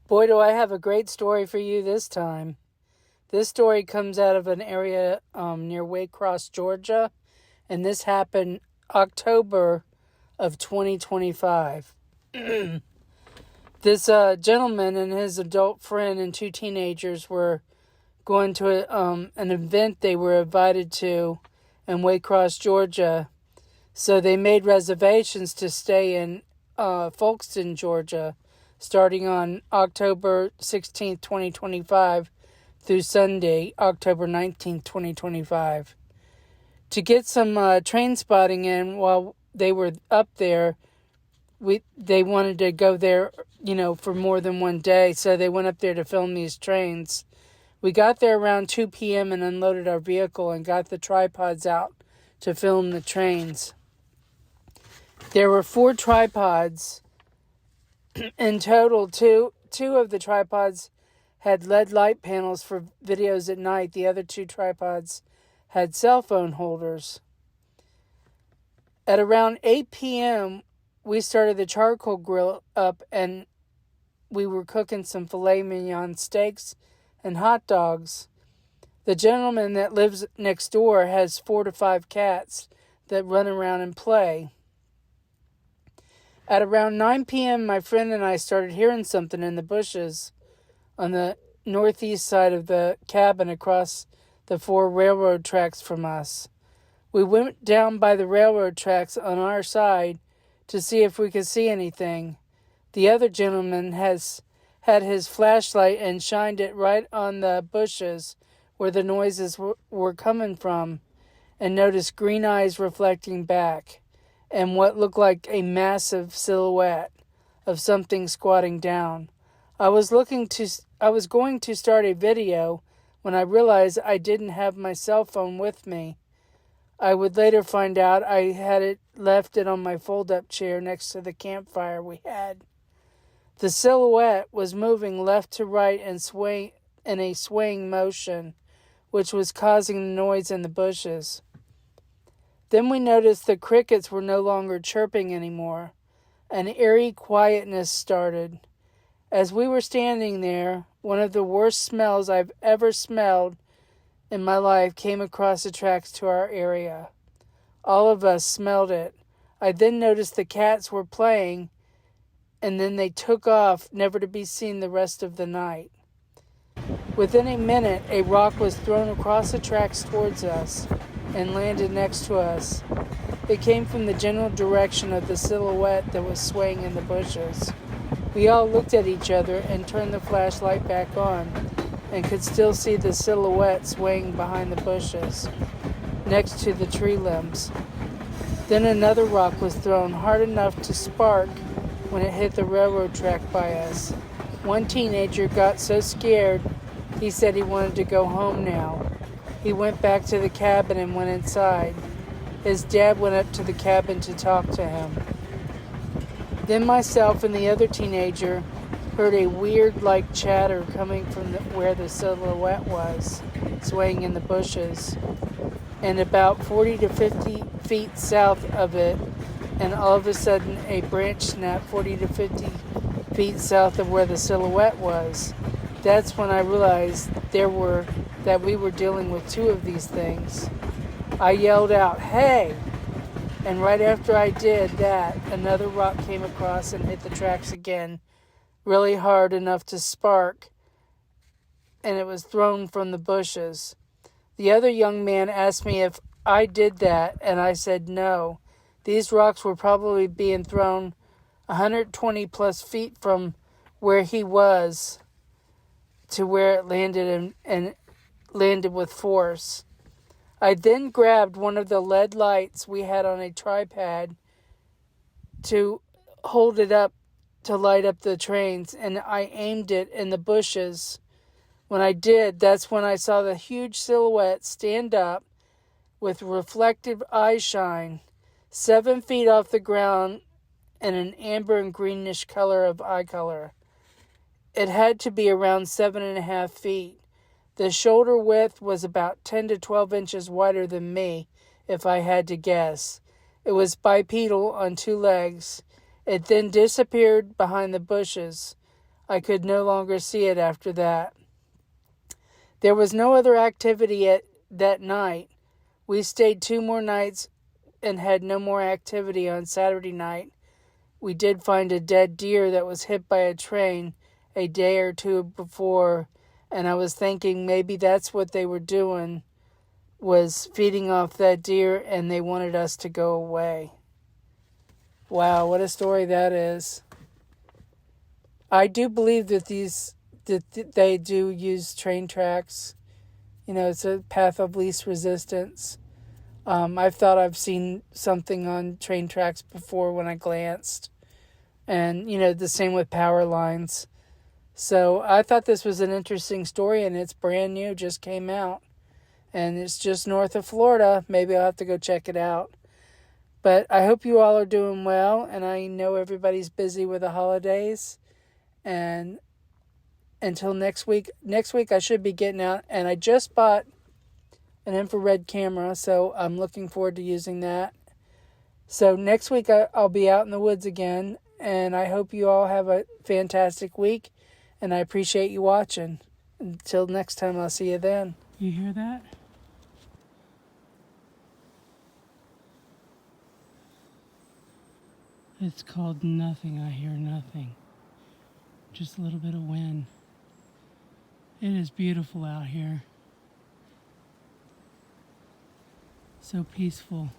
Boy, do I have a great story for you this time. This story comes out of an area near Waycross, Georgia, and this happened October of 2025. This gentleman and his adult friend and two teenagers were going to an event they were invited to in Waycross, Georgia. So they made reservations to stay in Folkston, Georgia, starting on October 16th, 2025 through Sunday, October 19th, 2025. To get some train spotting in while they were up there, they wanted to go there, for more than one day, so they went up there to film these trains. We got there around 2 p.m. and unloaded our vehicle and got the tripods out to film the trains. There were 4 tripods. In total, two of the tripods had LED light panels for videos at night. The other 2 tripods had cell phone holders. At around 8 p.m., we started the charcoal grill up and we were cooking some filet mignon steaks and hot dogs. The gentleman that lives next door has 4 to 5 cats that run around and play. At around 9 p.m., my friend and I started hearing something in the bushes on the northeast side of the cabin across the 4 railroad tracks from us. We went down by the railroad tracks on our side to see if we could see anything. The other gentleman had his flashlight and shined it right on the bushes where the noises were coming from and noticed green eyes reflecting back and what looked like a massive silhouette of something squatting down. I was going to start a video when I realized I didn't have my cell phone with me. I would later find out I had left it on my fold-up chair next to the campfire we had. The silhouette was moving left to right and swaying in a swaying motion, which was causing the noise in the bushes. Then we noticed the crickets were no longer chirping anymore. An eerie quietness started. As we were standing there, one of the worst smells I've ever smelled in my life came across the tracks to our area. All of us smelled it. I then noticed the cats were playing, and then they took off, never to be seen the rest of the night. Within a minute, a rock was thrown across the tracks towards us and landed next to us. It came from the general direction of the silhouette that was swaying in the bushes. We all looked at each other and turned the flashlight back on and could still see the silhouette swaying behind the bushes next to the tree limbs. Then another rock was thrown hard enough to spark when it hit the railroad track by us. One teenager got so scared he said he wanted to go home now. He went back to the cabin and went inside. His dad went up to the cabin to talk to him. Then myself and the other teenager heard a weird like chatter coming from where the silhouette was, swaying in the bushes, and about 40 to 50 feet south of it, and all of a sudden a branch snapped 40 to 50 feet south of where the silhouette was. That's when I realized that we were dealing with 2 of these things. I yelled out, "Hey!" And right after I did that, another rock came across and hit the tracks again, really hard enough to spark, and it was thrown from the bushes. The other young man asked me if I did that, and I said no. These rocks were probably being thrown 120 plus feet from where he was to where it landed and landed with force. I then grabbed one of the LED lights we had on a tripod to hold it up to light up the trains, and I aimed it in the bushes. When I did, that's when I saw the huge silhouette stand up with reflective eye shine, 7 feet off the ground, and an amber and greenish color of eye color. It had to be around 7.5 feet. The shoulder width was about 10 to 12 inches wider than me, if I had to guess. It was bipedal on 2 legs. It then disappeared behind the bushes. I could no longer see it after that. There was no other activity that night. We stayed 2 more nights and had no more activity on Saturday night. We did find a dead deer that was hit by a train a day or 2 before, and I was thinking maybe that's what they were doing, was feeding off that deer, and they wanted us to go away. Wow, what a story that is. I do believe that they do use train tracks. You know, it's a path of least resistance. I've thought I've seen something on train tracks before when I glanced. And, you know, the same with power lines. So I thought this was an interesting story, and it's brand new, just came out. And it's just north of Florida. Maybe I'll have to go check it out. But I hope you all are doing well, and I know everybody's busy with the holidays. And until next week I should be getting out, and I just bought an infrared camera, so I'm looking forward to using that. So next week I'll be out in the woods again, and I hope you all have a fantastic week, and I appreciate you watching. Until next time, I'll see you then. You hear that? It's called nothing. I hear nothing. Just a little bit of wind. It is beautiful out here. So peaceful.